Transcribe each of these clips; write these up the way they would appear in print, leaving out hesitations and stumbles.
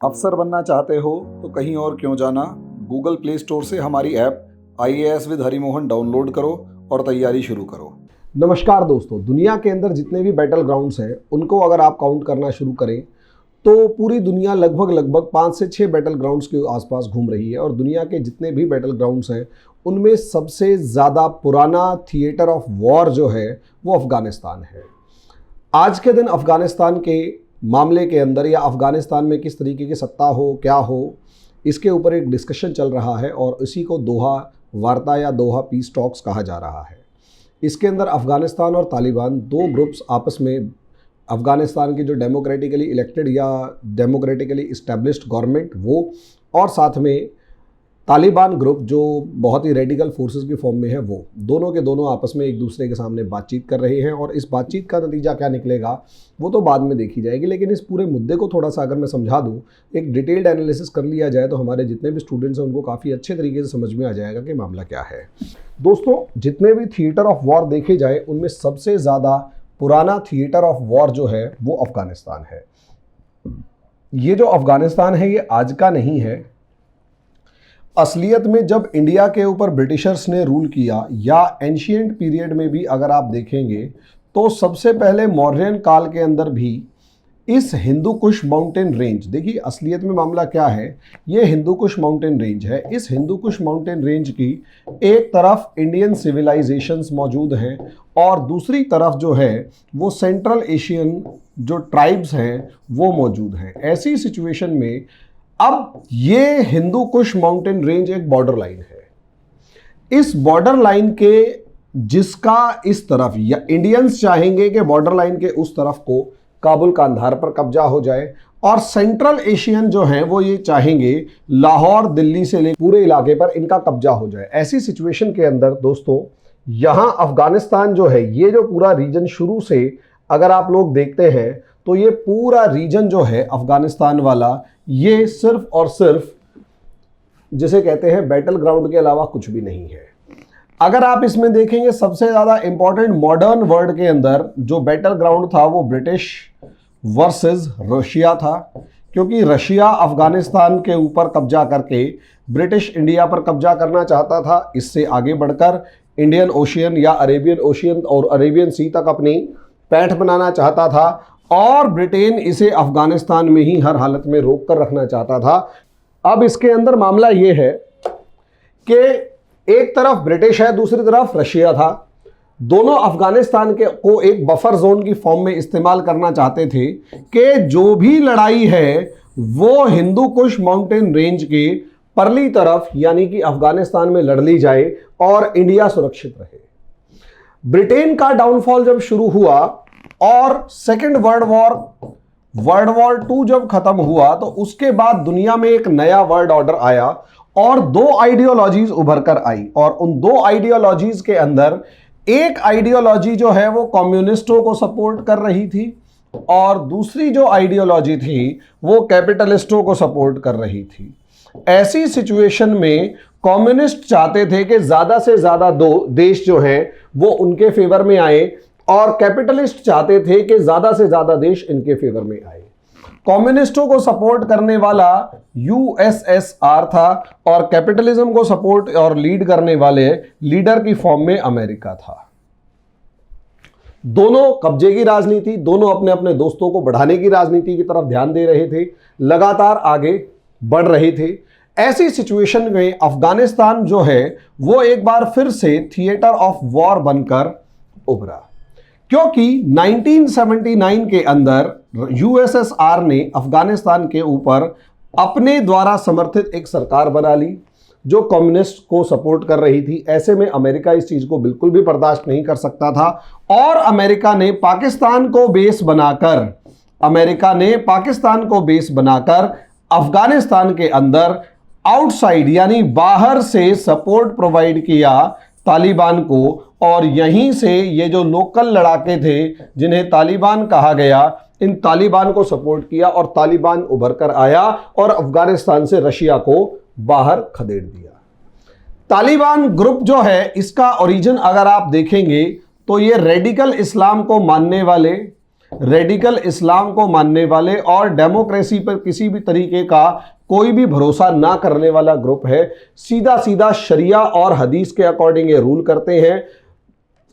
अफसर बनना चाहते हो तो कहीं और क्यों जाना, गूगल प्ले स्टोर से हमारी app IAS with Harimohan download करो और तैयारी शुरू करो। नमस्कार दोस्तों, दुनिया के अंदर जितने भी बैटल ग्राउंड्स हैं उनको अगर आप काउंट करना शुरू करें तो पूरी दुनिया लगभग 5 से 6 बैटल ग्राउंड्स के आसपास घूम रही है। और दुनिया के जितने भी बैटल ग्राउंड्स हैं उनमें सबसे ज़्यादा पुराना थिएटर ऑफ वॉर जो है वो अफ़गानिस्तान है। आज के दिन अफ़गानिस्तान के मामले के अंदर या अफ़गानिस्तान में किस तरीके की सत्ता हो, क्या हो, इसके ऊपर एक डिस्कशन चल रहा है और इसी को दोहा वार्ता या दोहा पीस टॉक्स कहा जा रहा है। इसके अंदर अफ़गानिस्तान और तालिबान दो ग्रुप्स आपस में, अफ़गानिस्तान की जो डेमोक्रेटिकली इलेक्टेड या डेमोक्रेटिकली इस्टेब्लिश्ड गवर्नमेंट वो, और साथ में तालिबान ग्रुप जो बहुत ही रेडिकल फोर्सेस की फॉर्म में है, वो दोनों के दोनों आपस में एक दूसरे के सामने बातचीत कर रहे हैं। और इस बातचीत का नतीजा क्या निकलेगा वो तो बाद में देखी जाएगी, लेकिन इस पूरे मुद्दे को थोड़ा सा अगर मैं समझा दूं, एक डिटेल्ड एनालिसिस कर लिया जाए तो हमारे जितने भी स्टूडेंट्स हैं उनको काफ़ी अच्छे तरीके से समझ में आ जाएगा कि मामला क्या है। दोस्तों, जितने भी थिएटर ऑफ वॉर देखे जाए उनमें सबसे ज़्यादा पुराना थिएटर ऑफ वॉर जो है वो अफ़गानिस्तान है। ये जो अफ़गानिस्तान है ये आज का नहीं है। असलियत में जब इंडिया के ऊपर ब्रिटिशर्स ने रूल किया या एंशिएंट पीरियड में भी अगर आप देखेंगे तो सबसे पहले मौर्यन काल के अंदर भी इस हिंदू कुश माउंटेन रेंज, देखिए असलियत में मामला क्या है, ये हिंदू कुश माउंटेन रेंज है। इस हिंदू कुश माउंटेन रेंज की एक तरफ इंडियन सिविलाइजेशंस मौजूद हैं और दूसरी तरफ जो है वो सेंट्रल एशियन जो ट्राइब्स हैं वो मौजूद हैं। ऐसी सिचुएशन में अब ये हिंदू कुश माउंटेन रेंज एक बॉर्डर लाइन है। इस बॉर्डर लाइन के जिसका इस तरफ, या इंडियंस चाहेंगे कि बॉर्डर लाइन के उस तरफ को काबुल कांधार पर कब्जा हो जाए, और सेंट्रल एशियन जो हैं वो ये चाहेंगे लाहौर दिल्ली से ले पूरे इलाके पर इनका कब्जा हो जाए। ऐसी सिचुएशन के अंदर दोस्तों यहाँ अफगानिस्तान जो है, ये जो पूरा रीजन शुरू से अगर आप लोग देखते हैं तो ये पूरा रीजन जो है अफगानिस्तान वाला, ये सिर्फ और सिर्फ जिसे कहते हैं बैटल ग्राउंड के अलावा कुछ भी नहीं है। अगर आप इसमें देखेंगे सबसे ज़्यादा इंपॉर्टेंट मॉडर्न वर्ल्ड के अंदर जो बैटल ग्राउंड था वो ब्रिटिश वर्सेस रशिया था, क्योंकि रशिया अफगानिस्तान के ऊपर कब्जा करके ब्रिटिश इंडिया पर कब्जा करना चाहता था। इससे आगे बढ़कर इंडियन ओशियन या अरेबियन ओशियन और अरेबियन सी तक अपनी पैठ बनाना चाहता था, और ब्रिटेन इसे अफगानिस्तान में ही हर हालत में रोक कर रखना चाहता था। अब इसके अंदर मामला ये है कि एक तरफ ब्रिटिश है, दूसरी तरफ रशिया था। दोनों अफगानिस्तान के को एक बफर जोन की फॉर्म में इस्तेमाल करना चाहते थे कि जो भी लड़ाई है वो हिंदू कुश माउंटेन रेंज के परली तरफ यानी कि अफगानिस्तान में लड़ ली जाए और इंडिया सुरक्षित रहे। ब्रिटेन का डाउनफॉल जब शुरू हुआ और सेकेंड वर्ल्ड वॉर 2 जब खत्म हुआ तो उसके बाद दुनिया में एक नया वर्ल्ड ऑर्डर आया और दो आइडियोलॉजीज उभर कर आई। और उन दो आइडियोलॉजीज के अंदर एक आइडियोलॉजी जो है वो कम्युनिस्टों को सपोर्ट कर रही थी और दूसरी जो आइडियोलॉजी थी वो कैपिटलिस्टों को सपोर्ट कर रही थी। ऐसी सिचुएशन में कम्युनिस्ट चाहते थे कि ज्यादा से ज्यादा दो देश जो हैं वो उनके फेवर में आए, और कैपिटलिस्ट चाहते थे कि ज्यादा से ज्यादा देश इनके फेवर में आए। कम्युनिस्टों को सपोर्ट करने वाला USSR था और कैपिटलिज्म को सपोर्ट और लीड करने वाले लीडर की फॉर्म में अमेरिका था। दोनों कब्जे की राजनीति, दोनों अपने अपने दोस्तों को बढ़ाने की राजनीति की तरफ ध्यान दे रहे थे, लगातार आगे बढ़ रहे थे। ऐसी सिचुएशन में अफगानिस्तान जो है वो एक बार फिर से थिएटर ऑफ वॉर बनकर उभरा, क्योंकि 1979 के अंदर USSR ने अफगानिस्तान के ऊपर अपने द्वारा समर्थित एक सरकार बना ली जो कम्युनिस्ट को सपोर्ट कर रही थी। ऐसे में अमेरिका इस चीज को बिल्कुल भी बर्दाश्त नहीं कर सकता था और अमेरिका ने पाकिस्तान को बेस बनाकर अफगानिस्तान के अंदर आउटसाइड यानी बाहर से सपोर्ट प्रोवाइड किया तालिबान को, और यहीं से ये जो लोकल लड़ाके थे जिन्हें तालिबान कहा गया, इन तालिबान को सपोर्ट किया और तालिबान उभर कर आया और अफगानिस्तान से रशिया को बाहर खदेड़ दिया। तालिबान ग्रुप जो है इसका ओरिजिन अगर आप देखेंगे तो ये रेडिकल इस्लाम को मानने वाले रेडिकल इस्लाम को मानने वाले और डेमोक्रेसी पर किसी भी तरीके का कोई भी भरोसा ना करने वाला ग्रुप है। सीधा सीधा शरिया और हदीस के अकॉर्डिंग ये रूल करते हैं।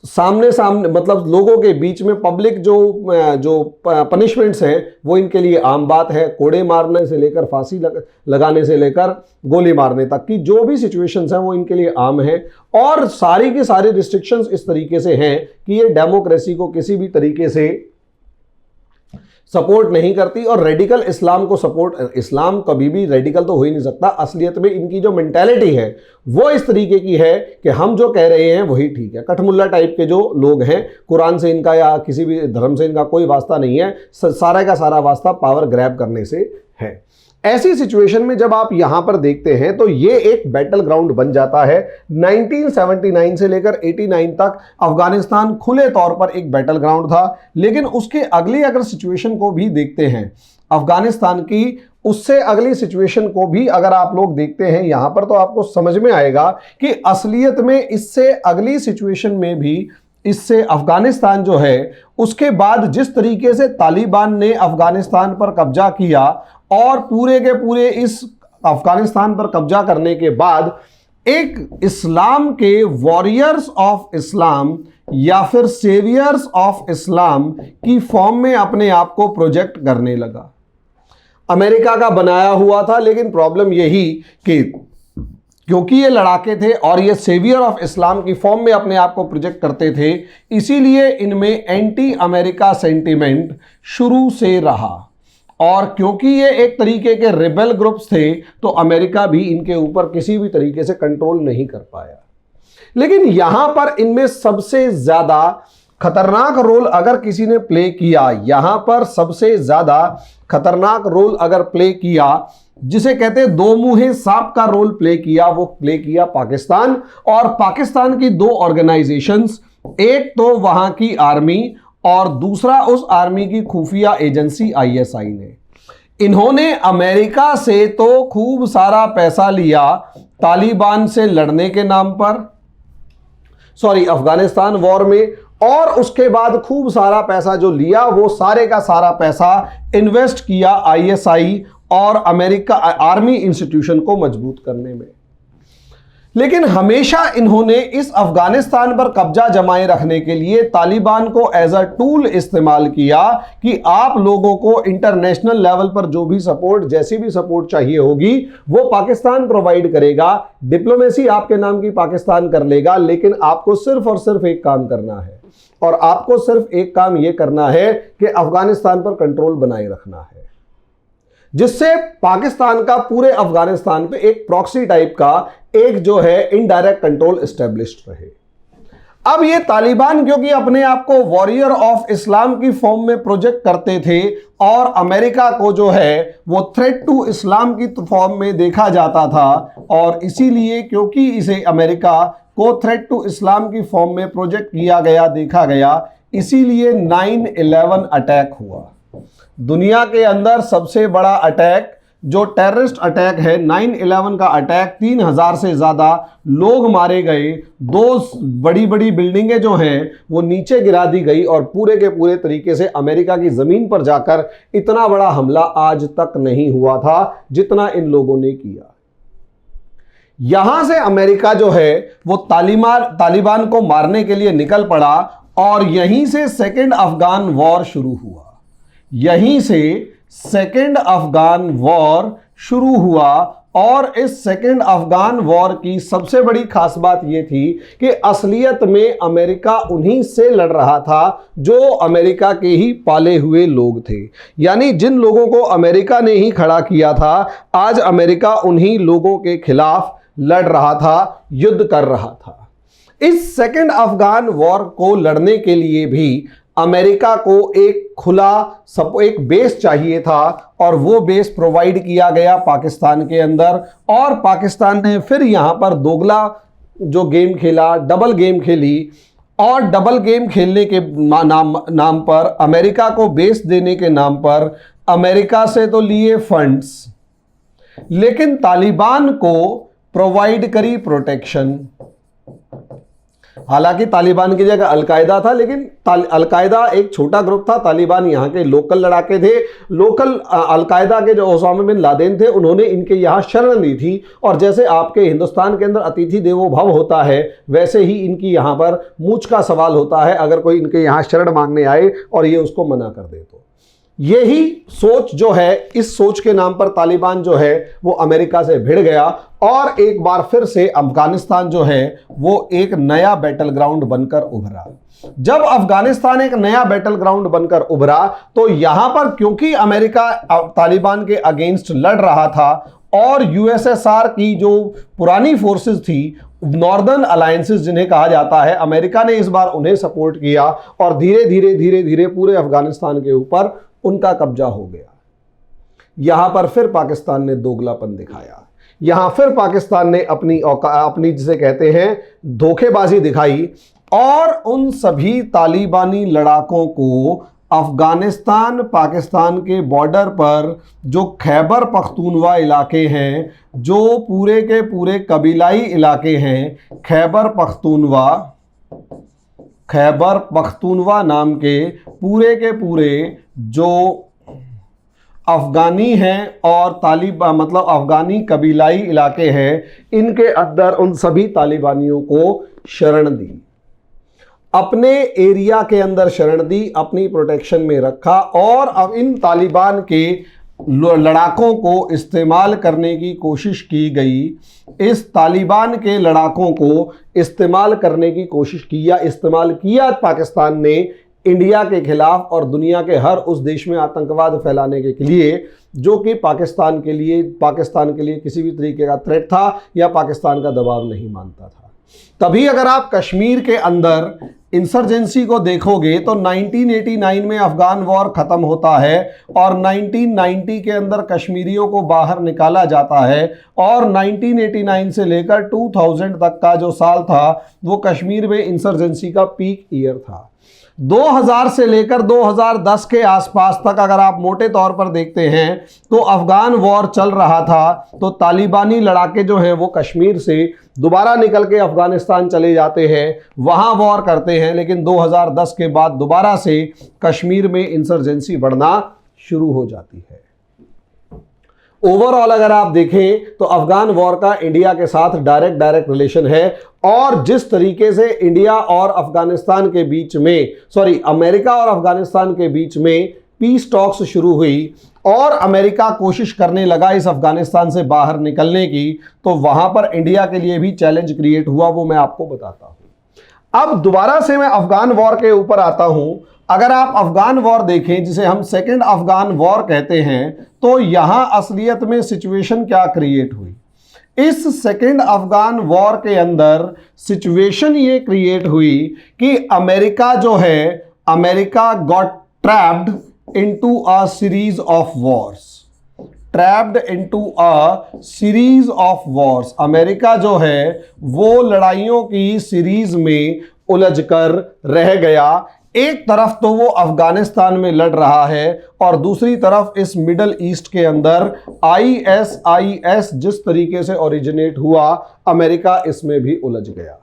सामने सामने मतलब लोगों के बीच में पब्लिक जो पनिशमेंट्स हैं वो इनके लिए आम बात है। कोड़े मारने से लेकर फांसी लगाने से लेकर गोली मारने तक की जो भी सिचुएशंस हैं वो इनके लिए आम है। और सारी की सारी रिस्ट्रिक्शंस इस तरीके से हैं कि ये डेमोक्रेसी को किसी भी तरीके से सपोर्ट नहीं करती। और रेडिकल इस्लाम को सपोर्ट, इस्लाम कभी भी रेडिकल तो हो ही नहीं सकता। असलियत में इनकी जो मेंटालिटी है वो इस तरीके की है कि हम जो कह रहे हैं वही ठीक है। कठमुल्ला टाइप के जो लोग हैं, कुरान से इनका या किसी भी धर्म से इनका कोई वास्ता नहीं है, सारा का सारा वास्ता पावर ग्रैब करने से है। ऐसी सिचुएशन में जब आप यहां पर देखते हैं तो ये एक बैटल ग्राउंड बन जाता है। 1979 से लेकर 89 तक अफगानिस्तान खुले तौर पर एक बैटल ग्राउंड था। लेकिन उसके अगली अगर सिचुएशन को भी देखते हैं अफगानिस्तान की, उससे अगली सिचुएशन को भी अगर आप लोग देखते हैं यहां पर, तो आपको समझ में आएगा कि असलियत में इससे अगली सिचुएशन में भी, इससे अफगानिस्तान जो है उसके बाद जिस तरीके से तालिबान ने अफगानिस्तान पर कब्जा किया और पूरे के पूरे इस अफगानिस्तान पर कब्जा करने के बाद एक इस्लाम के वॉरियर्स ऑफ इस्लाम या फिर सेवियर्स ऑफ इस्लाम की फॉर्म में अपने आप को प्रोजेक्ट करने लगा। अमेरिका का बनाया हुआ था, लेकिन प्रॉब्लम यही कि क्योंकि ये लड़ाके थे और ये सेवियर ऑफ इस्लाम की फॉर्म में अपने आप को प्रोजेक्ट करते थे, इसीलिए इनमें एंटी अमेरिका सेंटीमेंट शुरू से रहा। और क्योंकि ये एक तरीके के रिबेल ग्रुप्स थे तो अमेरिका भी इनके ऊपर किसी भी तरीके से कंट्रोल नहीं कर पाया। लेकिन यहां पर इनमें सबसे ज्यादा खतरनाक रोल अगर किसी ने प्ले किया, यहां पर सबसे ज्यादा खतरनाक रोल अगर प्ले किया, जिसे कहते हैं दो मुंहे सांप का रोल प्ले किया, वो प्ले किया पाकिस्तान। और पाकिस्तान की दो ऑर्गेनाइजेशंस, एक तो वहां की आर्मी और दूसरा उस आर्मी की खुफिया एजेंसी आईएसआई ने। इन्होंने अमेरिका से तो खूब सारा पैसा लिया तालिबान से लड़ने के नाम पर, अफगानिस्तान वॉर में, और उसके बाद खूब सारा पैसा जो लिया वो सारे का सारा पैसा इन्वेस्ट किया आईएसआई और अमेरिका आर्मी इंस्टीट्यूशन को मजबूत करने में। लेकिन हमेशा इन्होंने इस अफगानिस्तान पर कब्जा जमाए रखने के लिए तालिबान को एज अ टूल इस्तेमाल किया कि आप लोगों को इंटरनेशनल लेवल पर जो भी सपोर्ट, जैसी भी सपोर्ट चाहिए होगी वो पाकिस्तान प्रोवाइड करेगा। डिप्लोमेसी आपके नाम की पाकिस्तान कर लेगा, लेकिन आपको सिर्फ और सिर्फ एक काम करना है, और आपको सिर्फ एक काम यह करना है कि अफगानिस्तान पर कंट्रोल बनाए रखना है, जिससे पाकिस्तान का पूरे अफगानिस्तान पे एक प्रॉक्सी टाइप का एक जो है इनडायरेक्ट कंट्रोल एस्टेब्लिश्ड रहे। अब ये तालिबान क्योंकि अपने आप को वॉरियर ऑफ इस्लाम की फॉर्म में प्रोजेक्ट करते थे और अमेरिका को जो है वो थ्रेट टू इस्लाम की फॉर्म में देखा जाता था, और इसीलिए क्योंकि इसे अमेरिका को थ्रेट टू इस्लाम की फॉर्म में प्रोजेक्ट किया गया, देखा गया, इसीलिए 9/11 अटैक हुआ। दुनिया के अंदर सबसे बड़ा अटैक जो टेररिस्ट अटैक है 9/11 का अटैक, 3000 से ज्यादा लोग मारे गए, 2 बड़ी बड़ी बिल्डिंगें जो हैं वो नीचे गिरा दी गई, और पूरे के पूरे तरीके से अमेरिका की जमीन पर जाकर इतना बड़ा हमला आज तक नहीं हुआ था जितना इन लोगों ने किया। यहां से अमेरिका जो है वो तालिबान को मारने के लिए निकल पड़ा, और यहीं से सेकेंड अफगान वॉर शुरू हुआ। यहीं से सेकेंड अफगान वॉर शुरू हुआ, और इस सेकेंड अफगान वॉर की सबसे बड़ी खास बात यह थी कि असलियत में अमेरिका उन्हीं से लड़ रहा था जो अमेरिका के ही पाले हुए लोग थे। यानी जिन लोगों को अमेरिका ने ही खड़ा किया था, आज अमेरिका उन्हीं लोगों के खिलाफ लड़ रहा था, युद्ध कर रहा था। इस सेकेंड अफगान वॉर को लड़ने के लिए भी अमेरिका को एक खुला एक बेस चाहिए था, और वो बेस प्रोवाइड किया गया पाकिस्तान के अंदर। और पाकिस्तान ने फिर यहां पर दोगला जो गेम खेला, डबल गेम खेली, और डबल गेम खेलने के नाम पर, अमेरिका को बेस देने के नाम पर अमेरिका से तो लिए फंड्स, लेकिन तालिबान को प्रोवाइड करी प्रोटेक्शन। हालांकि तालिबान की जगह अलकायदा था, लेकिन अलकायदा एक छोटा ग्रुप था, तालिबान यहाँ के लोकल लड़ाके थे। लोकल अलकायदा के जो ओसामा बिन लादेन थे उन्होंने इनके यहाँ शरण ली थी, और जैसे आपके हिंदुस्तान के अंदर अतिथि देवो भव होता है वैसे ही इनकी यहाँ पर मूंछ का सवाल होता है अगर कोई इनके यहाँ शरण मांगने आए और ये उसको मना कर दे तो। यही सोच जो है, इस सोच के नाम पर तालिबान जो है वो अमेरिका से भिड़ गया और एक बार फिर से अफगानिस्तान जो है वो एक नया बैटल ग्राउंड बनकर उभरा। जब अफगानिस्तान एक नया बैटल ग्राउंड बनकर उभरा तो यहां पर क्योंकि अमेरिका तालिबान के अगेंस्ट लड़ रहा था और यूएसएसआर की जो पुरानी फोर्सेस थी, नॉर्दर्न अलायंसेस जिन्हें कहा जाता है, अमेरिका ने इस बार उन्हें सपोर्ट किया और धीरे धीरे पूरे अफगानिस्तान के ऊपर उनका कब्जा हो गया। यहां पर फिर पाकिस्तान ने दोगलापन दिखाया, यहां फिर पाकिस्तान ने अपनी जिसे कहते हैं धोखेबाजी दिखाई और उन सभी तालिबानी लड़ाकों को अफगानिस्तान पाकिस्तान के बॉर्डर पर जो खैबर पख्तूनवा इलाके हैं, जो पूरे के पूरे कबीलाई इलाके हैं, खैबर पख्तूनवा नाम के पूरे जो अफगानी हैं और तालिबान मतलब अफगानी कबीलाई इलाके हैं, इनके अंदर उन सभी तालिबानियों को शरण दी, अपने एरिया के अंदर शरण दी, अपनी प्रोटेक्शन में रखा और अब इन तालिबान के लड़ाकों को इस्तेमाल करने की कोशिश की गई। इस तालिबान के लड़ाकों को इस्तेमाल करने की कोशिश की या इस्तेमाल किया पाकिस्तान ने इंडिया के खिलाफ और दुनिया के हर उस देश में आतंकवाद फैलाने के लिए जो कि पाकिस्तान के लिए किसी भी तरीके का थ्रेट था या पाकिस्तान का दबाव नहीं मानता था। तभी अगर आप कश्मीर के अंदर इंसर्जेंसी को देखोगे तो 1989 में अफगान वॉर खत्म होता है और 1990 के अंदर कश्मीरियों को बाहर निकाला जाता है और 1989 से लेकर 2000 तक का जो साल था वो कश्मीर में इंसर्जेंसी का पीक ईयर था। 2000 से लेकर 2010 के आसपास तक अगर आप मोटे तौर पर देखते हैं तो अफगान वॉर चल रहा था, तो तालिबानी लड़ाके जो हैं वो कश्मीर से दोबारा निकल के अफगानिस्तान चले जाते हैं, वहां वॉर करते हैं, लेकिन 2010 के बाद दोबारा से कश्मीर में इंसर्जेंसी बढ़ना शुरू हो जाती है। ओवरऑल अगर आप देखें तो अफगान वॉर का इंडिया के साथ डायरेक्ट रिलेशन है और जिस तरीके से इंडिया और अफगानिस्तान के बीच में अमेरिका और अफगानिस्तान के बीच में पीस टॉक्स शुरू हुई और अमेरिका कोशिश करने लगा इस अफगानिस्तान से बाहर निकलने की, तो वहां पर इंडिया के लिए भी चैलेंज क्रिएट हुआ, वो मैं आपको बताता हूं। अब दोबारा से मैं अफगान वॉर के ऊपर आता हूं। अगर आप अफगान वॉर देखें जिसे हम सेकेंड अफगान वॉर कहते हैं, तो यहां असलियत में सिचुएशन क्या क्रिएट हुई। इस सेकेंड अफगान वॉर के अंदर सिचुएशन ये क्रिएट हुई कि अमेरिका जो है, America got trapped into a series of Wars. America जो है वो लड़ाइयों की सीरीज में उलझकर रह गया। एक तरफ तो वो अफगानिस्तान में लड़ रहा है और दूसरी तरफ इस मिडल ईस्ट के अंदर ISIS जिस तरीके से ओरिजिनेट हुआ, अमेरिका इसमें भी उलझ गया।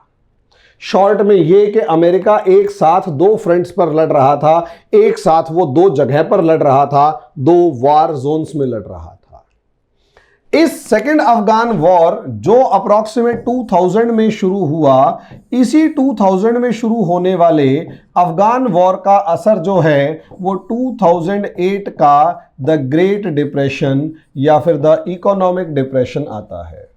शॉर्ट में ये कि अमेरिका एक साथ दो फ्रंट्स पर लड़ रहा था, एक साथ वो दो जगह पर लड़ रहा था, दो वार जोन्स में लड़ रहा था। इस सेकेंड अफगान वॉर जो अप्रॉक्सीमेट 2000 में शुरू हुआ, इसी 2000 में शुरू होने वाले अफगान वॉर का असर जो है वो 2008 का द ग्रेट डिप्रेशन या फिर द इकोनॉमिक डिप्रेशन आता है।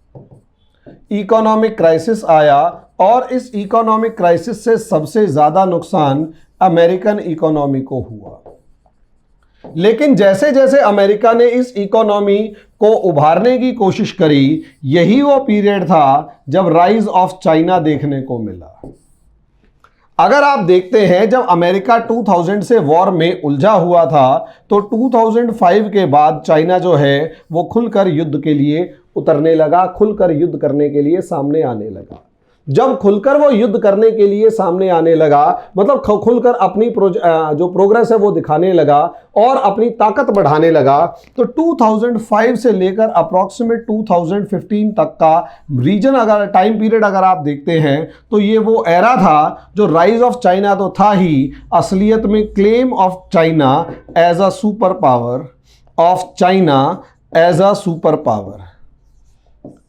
इकोनॉमिक क्राइसिस आया और इस इकोनॉमिक क्राइसिस से सबसे ज्यादा नुकसान अमेरिकन इकोनॉमी को हुआ। लेकिन जैसे जैसे अमेरिका ने इस इकोनॉमी को उभारने की कोशिश करी, यही वो पीरियड था जब राइज ऑफ चाइना देखने को मिला। अगर आप देखते हैं जब अमेरिका 2000 से वॉर में उलझा हुआ था, तो 2005 के बाद चाइना जो है वो खुलकर युद्ध के लिए उतरने लगा, खुलकर युद्ध करने के लिए सामने आने लगा। जब खुलकर वो युद्ध करने के लिए सामने आने लगा, मतलब खुलकर अपनी जो प्रोग्रेस है वो दिखाने लगा और अपनी ताकत बढ़ाने लगा, तो 2005 से लेकर अप्रॉक्सीमेट 2015 तक का रीजन अगर टाइम पीरियड अगर आप देखते हैं तो ये वो एरा था जो राइज ऑफ चाइना तो था ही, असलियत में claim of China as a super power, of China as a super power.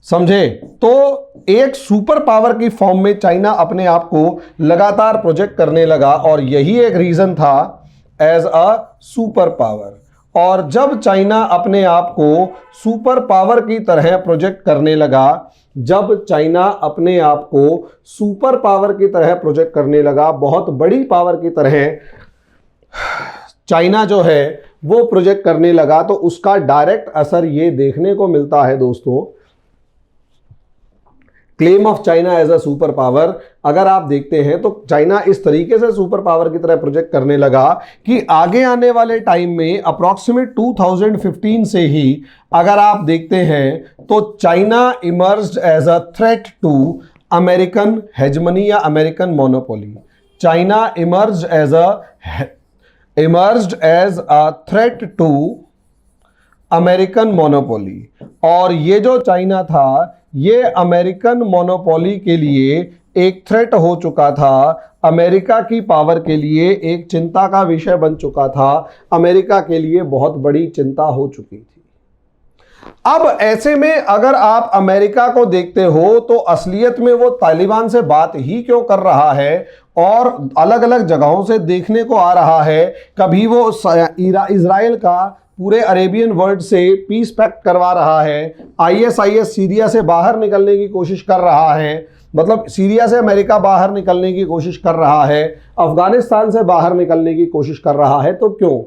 समझे? तो एक सुपर पावर की फॉर्म में चाइना अपने आप को लगातार प्रोजेक्ट करने लगा और यही एक रीजन था एज अ सुपर पावर। और जब चाइना अपने आप को सुपर पावर की तरह प्रोजेक्ट करने लगा, जब चाइना अपने आप को सुपर पावर की तरह प्रोजेक्ट करने लगा, बहुत बड़ी पावर की तरह चाइना जो है वो प्रोजेक्ट करने लगा, तो उसका डायरेक्ट असर ये देखने को मिलता है दोस्तों, claim of China as a super power. अगर आप देखते हैं तो चाइना इस तरीके से सुपर पावर की तरह प्रोजेक्ट करने लगा कि आगे आने वाले टाइम में अप्रॉक्सीमेट 2015 से ही अगर आप देखते हैं तो China emerged as a threat to American hegemony या American monopoly. China emerged as a threat to American monopoly. और ये जो चाइना था ये अमेरिकन मोनोपोली के लिए एक थ्रेट हो चुका था, अमेरिका की पावर के लिए एक चिंता का विषय बन चुका था, अमेरिका के लिए बहुत बड़ी चिंता हो चुकी थी। अब ऐसे में अगर आप अमेरिका को देखते हो तो असलियत में वो तालिबान से बात ही क्यों कर रहा है और अलग अलग जगहों से देखने को आ रहा है। कभी वो इजराइल का पूरे अरेबियन वर्ल्ड से पीस पैक्ट करवा रहा है, आईएसआईएस सीरिया से बाहर निकलने की कोशिश कर रहा है, मतलब सीरिया से अमेरिका बाहर निकलने की कोशिश कर रहा है, अफगानिस्तान से बाहर निकलने की कोशिश कर रहा है। तो क्यों?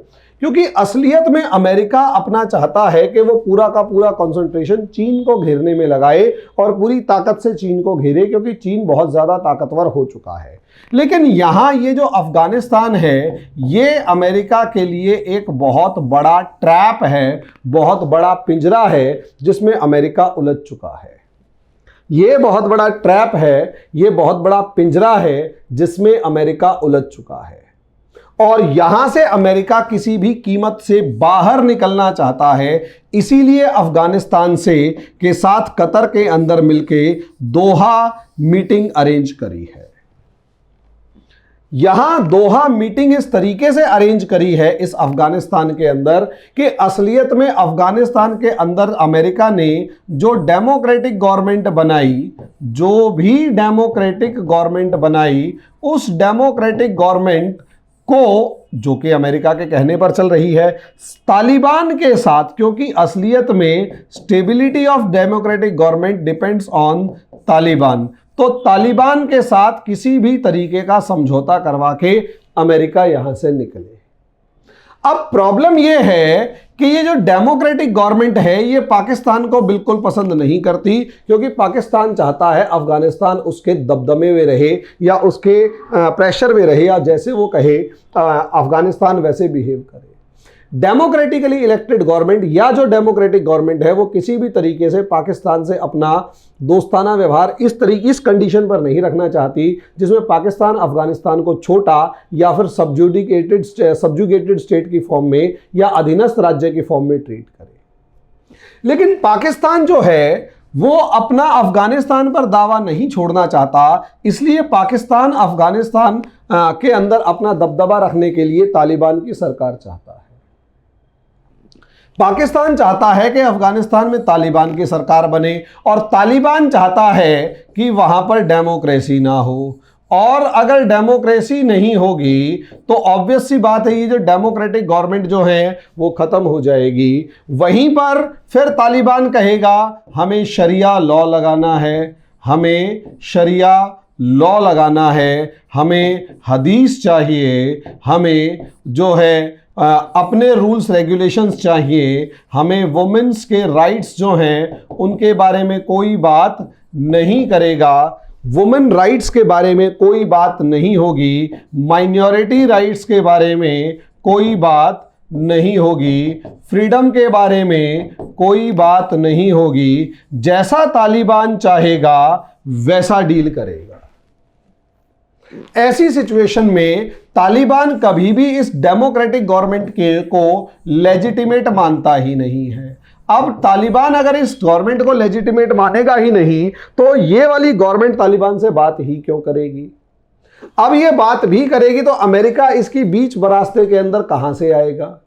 क्योंकि असलियत में अमेरिका अपना चाहता है कि वो पूरा का पूरा कंसंट्रेशन चीन को घेरने में लगाए और पूरी ताकत से चीन को घेरे, क्योंकि चीन बहुत ज़्यादा ताकतवर हो चुका है। लेकिन यहाँ ये जो अफगानिस्तान है ये अमेरिका के लिए एक बहुत बड़ा ट्रैप है, बहुत बड़ा पिंजरा है जिसमें अमेरिका उलझ चुका है। ये बहुत बड़ा ट्रैप है, ये बहुत बड़ा पिंजरा है जिसमें अमेरिका उलझ चुका है और यहां से अमेरिका किसी भी कीमत से बाहर निकलना चाहता है। इसीलिए अफगानिस्तान से के साथ कतर के अंदर मिलके दोहा मीटिंग अरेंज करी है। यहां दोहा मीटिंग इस तरीके से अरेंज करी है इस अफगानिस्तान के अंदर कि असलियत में अफगानिस्तान के अंदर अमेरिका ने जो डेमोक्रेटिक गवर्नमेंट बनाई, जो भी डेमोक्रेटिक गवर्नमेंट बनाई, उस डेमोक्रेटिक गवर्नमेंट को, जो कि अमेरिका के कहने पर चल रही है, तालिबान के साथ, क्योंकि असलियत में stability of democratic government depends on Taliban, तो तालिबान के साथ किसी भी तरीके का समझौता करवा के अमेरिका यहां से निकले। अब प्रॉब्लम यह है कि ये जो डेमोक्रेटिक गवर्नमेंट है ये पाकिस्तान को बिल्कुल पसंद नहीं करती, क्योंकि पाकिस्तान चाहता है अफगानिस्तान उसके दबदमे में रहे या उसके प्रेशर में रहे, या जैसे वो कहे अफगानिस्तान वैसे बिहेव करे। डेमोक्रेटिकली इलेक्टेड गवर्नमेंट या जो डेमोक्रेटिक गवर्नमेंट है वो किसी भी तरीके से पाकिस्तान से अपना दोस्ताना व्यवहार इस कंडीशन पर नहीं रखना चाहती जिसमें पाकिस्तान अफगानिस्तान को छोटा या फिर सब्जुगेटेड स्टेट की फॉर्म में या अधीनस्थ राज्य की फॉर्म में ट्रीट करे। लेकिन पाकिस्तान जो है वो अपना अफगानिस्तान पर दावा नहीं छोड़ना चाहता, इसलिए पाकिस्तान अफगानिस्तान के अंदर अपना दबदबा रखने के लिए तालिबान की सरकार चाहता है। पाकिस्तान चाहता है कि अफगानिस्तान में तालिबान की सरकार बने और तालिबान चाहता है कि वहां पर डेमोक्रेसी ना हो, और अगर डेमोक्रेसी नहीं होगी तो ऑब्वियस सी बात है ये जो डेमोक्रेटिक गवर्नमेंट जो है वो खत्म हो जाएगी। वहीं पर फिर तालिबान कहेगा हमें शरिया लॉ लगाना है, हमें शरिया लॉ लगाना है, हमें हदीस चाहिए, हमें जो है अपने रूल्स रेगुलेशंस चाहिए, हमें वुमेन्स के राइट्स जो हैं उनके बारे में कोई बात नहीं करेगा, वुमेन राइट्स के बारे में कोई बात नहीं होगी, माइनॉरिटी राइट्स के बारे में कोई बात नहीं होगी, फ्रीडम के बारे में कोई बात नहीं होगी, जैसा तालिबान चाहेगा वैसा डील करेगा। ऐसी सिचुएशन में तालिबान कभी भी इस डेमोक्रेटिक गवर्नमेंट के को लेजिटिमेट मानता ही नहीं है। अब तालिबान अगर इस गवर्नमेंट को लेजिटिमेट मानेगा ही नहीं तो ये वाली गवर्नमेंट तालिबान से बात ही क्यों करेगी। अब ये बात भी करेगी तो अमेरिका इसकी बीच रास्ते के अंदर कहां से आएगा।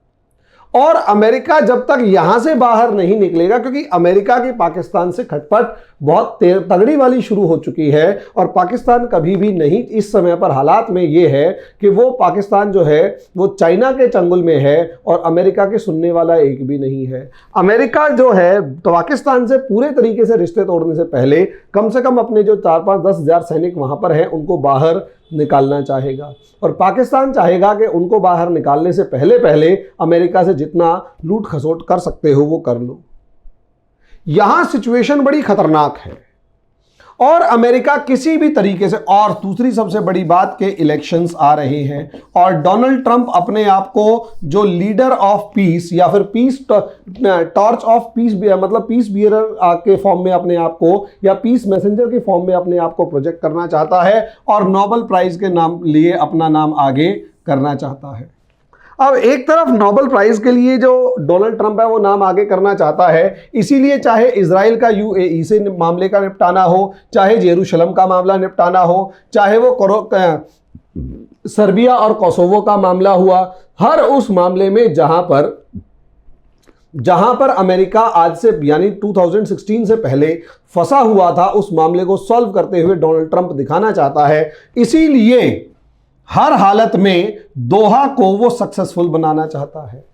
और अमेरिका जब तक यहां से बाहर नहीं निकलेगा, क्योंकि अमेरिका की पाकिस्तान से खटपट बहुत तगड़ी वाली शुरू हो चुकी है और पाकिस्तान कभी भी नहीं, इस समय पर हालात में ये है कि वो पाकिस्तान जो है वो चाइना के चंगुल में है और अमेरिका के सुनने वाला एक भी नहीं है। अमेरिका जो है तो पाकिस्तान से पूरे तरीके से रिश्ते तोड़ने से पहले कम से कम अपने जो 4-5-10 हज़ार सैनिक वहां पर हैं उनको बाहर निकालना चाहेगा और पाकिस्तान चाहेगा कि उनको बाहर निकालने से पहले पहले अमेरिका से जितना लूट खसोट कर सकते हो वो कर लो। यहां सिचुएशन बड़ी खतरनाक है और अमेरिका किसी भी तरीके से, और दूसरी सबसे बड़ी बात के इलेक्शंस आ रहे हैं और डोनाल्ड ट्रंप अपने आप को जो लीडर ऑफ पीस या फिर पीस टॉर्च ऑफ पीस मतलब पीस बियरर के फॉर्म में अपने आप को या पीस मैसेंजर के फॉर्म में अपने आप को प्रोजेक्ट करना चाहता है और नोबेल प्राइज के नाम लिए अपना नाम आगे करना चाहता है। अब एक तरफ नोबेल प्राइज के लिए जो डोनाल्ड ट्रंप है वो नाम आगे करना चाहता है, इसीलिए चाहे इजराइल का यूएई से मामले का निपटाना हो, चाहे जेरूशलम का मामला निपटाना हो, चाहे वो सर्बिया और कोसोवो का मामला हुआ, हर उस मामले में जहां पर अमेरिका आज से यानी 2016 से पहले फंसा हुआ था उस मामले को सॉल्व करते हुए डोनाल्ड ट्रंप दिखाना चाहता है। इसीलिए हर हालत में दोहा को वो सक्सेसफुल बनाना चाहता है।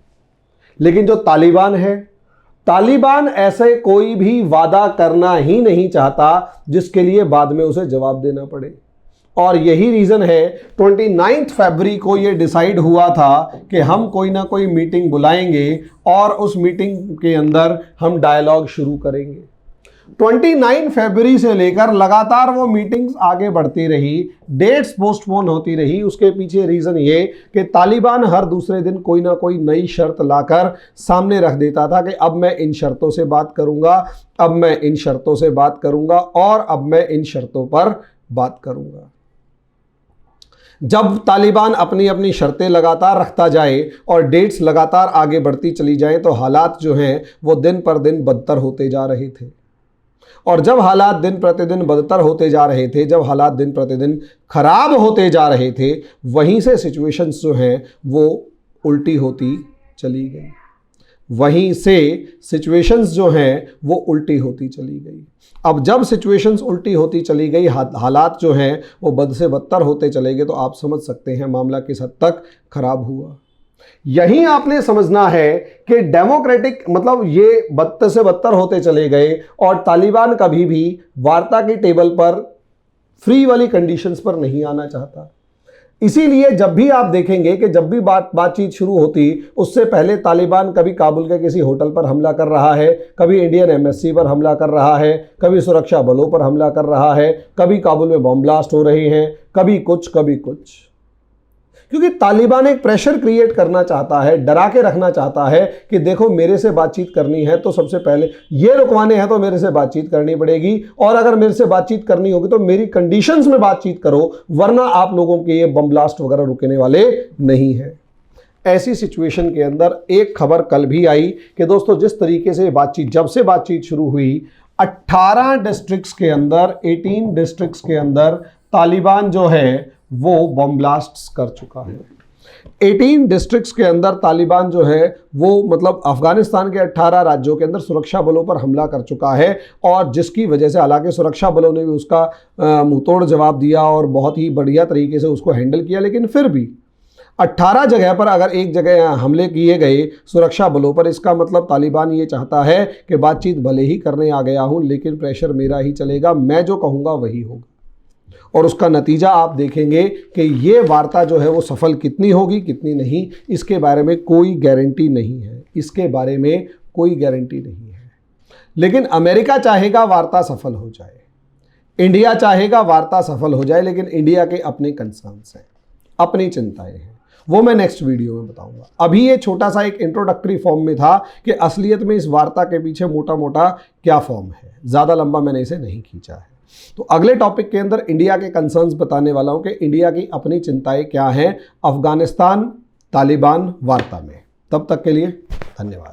लेकिन जो तालिबान है, तालिबान ऐसे कोई भी वादा करना ही नहीं चाहता जिसके लिए बाद में उसे जवाब देना पड़े। और यही रीज़न है 29 फरवरी को ये डिसाइड हुआ था कि हम कोई ना कोई मीटिंग बुलाएंगे और उस मीटिंग के अंदर हम डायलॉग शुरू करेंगे। 29 फरवरी से लेकर लगातार वो मीटिंग्स आगे बढ़ती रही, डेट्स पोस्टपोन होती रही। उसके पीछे रीज़न ये कि तालिबान हर दूसरे दिन कोई ना कोई नई शर्त लाकर सामने रख देता था कि अब मैं इन शर्तों से बात करूंगा, अब मैं इन शर्तों से बात करूंगा और अब मैं इन शर्तों पर बात करूंगा। जब तालिबान अपनी अपनी शर्तें लगातार रखता जाए और डेट्स लगातार आगे बढ़ती चली जाएं तो हालात जो हैं वो दिन पर दिन बदतर होते जा रहे थे। और जब हालात दिन प्रतिदिन बदतर होते जा रहे थे, जब हालात दिन प्रतिदिन खराब होते जा रहे थे, वहीं से सिचुएशंस जो हैं वो उल्टी होती चली गई। वहीं से सिचुएशंस जो हैं वो उल्टी होती चली गई। अब जब सिचुएशंस उल्टी होती चली गई, हालात जो हैं वो बद से बदतर होते चले गए, तो आप समझ सकते हैं मामला किस हद तक खराब हुआ। यही आपने समझना है कि डेमोक्रेटिक मतलब ये बदतर से बदतर होते चले गए और तालिबान कभी भी वार्ता की टेबल पर फ्री वाली कंडीशंस पर नहीं आना चाहता। इसीलिए जब भी आप देखेंगे कि जब भी बातचीत शुरू होती उससे पहले तालिबान कभी काबुल के किसी होटल पर हमला कर रहा है, कभी इंडियन एम्बेसी पर हमला कर रहा है, कभी सुरक्षा बलों पर हमला कर रहा है, कभी काबुल में बम ब्लास्ट हो रहे हैं, कभी कुछ। क्योंकि तालिबान एक प्रेशर क्रिएट करना चाहता है, डरा के रखना चाहता है कि देखो मेरे से बातचीत करनी है तो सबसे पहले ये रुकवाने हैं तो मेरे से बातचीत करनी पड़ेगी, और अगर मेरे से बातचीत करनी होगी तो मेरी कंडीशंस में बातचीत करो, वरना आप लोगों के ये बम ब्लास्ट वगैरह रुकने वाले नहीं है। ऐसी सिचुएशन के अंदर एक खबर कल भी आई कि दोस्तों जिस तरीके से जब से बातचीत शुरू हुई 18 डिस्ट्रिक्ट्स के अंदर 18 डिस्ट्रिक्ट्स के अंदर तालिबान जो है वो बम ब्लास्ट कर चुका है। 18 डिस्ट्रिक्ट्स के अंदर तालिबान जो है वो मतलब अफगानिस्तान के 18 राज्यों के अंदर सुरक्षा बलों पर हमला कर चुका है, और जिसकी वजह से हालांकि सुरक्षा बलों ने भी उसका मुंहतोड़ जवाब दिया और बहुत ही बढ़िया तरीके से उसको हैंडल किया, लेकिन फिर भी 18 जगह पर अगर एक जगह हमले किए गए सुरक्षा बलों पर, इसका मतलब तालिबान ये चाहता है कि बातचीत भले ही करने आ गया हूँ लेकिन प्रेशर मेरा ही चलेगा, मैं जो कहूँगा वही होगा। और उसका नतीजा आप देखेंगे कि ये वार्ता जो है वो सफल कितनी होगी कितनी नहीं, इसके बारे में कोई गारंटी नहीं है, इसके बारे में कोई गारंटी नहीं है। लेकिन अमेरिका चाहेगा वार्ता सफल हो जाए, इंडिया चाहेगा वार्ता सफल हो जाए, लेकिन इंडिया के अपने कंसर्न्स हैं, अपनी चिंताएं हैं। वो मैं नेक्स्ट वीडियो में बताऊंगा। अभी ये छोटा सा एक इंट्रोडक्टरी फॉर्म में था कि असलियत में इस वार्ता के पीछे मोटा मोटा क्या फॉर्म है, ज़्यादा लंबा मैंने इसे नहीं खींचा है। तो अगले टॉपिक के अंदर इंडिया के कंसर्न्स बताने वाला हूं कि इंडिया की अपनी चिंताएं क्या हैं अफगानिस्तान तालिबान वार्ता में। तब तक के लिए धन्यवाद।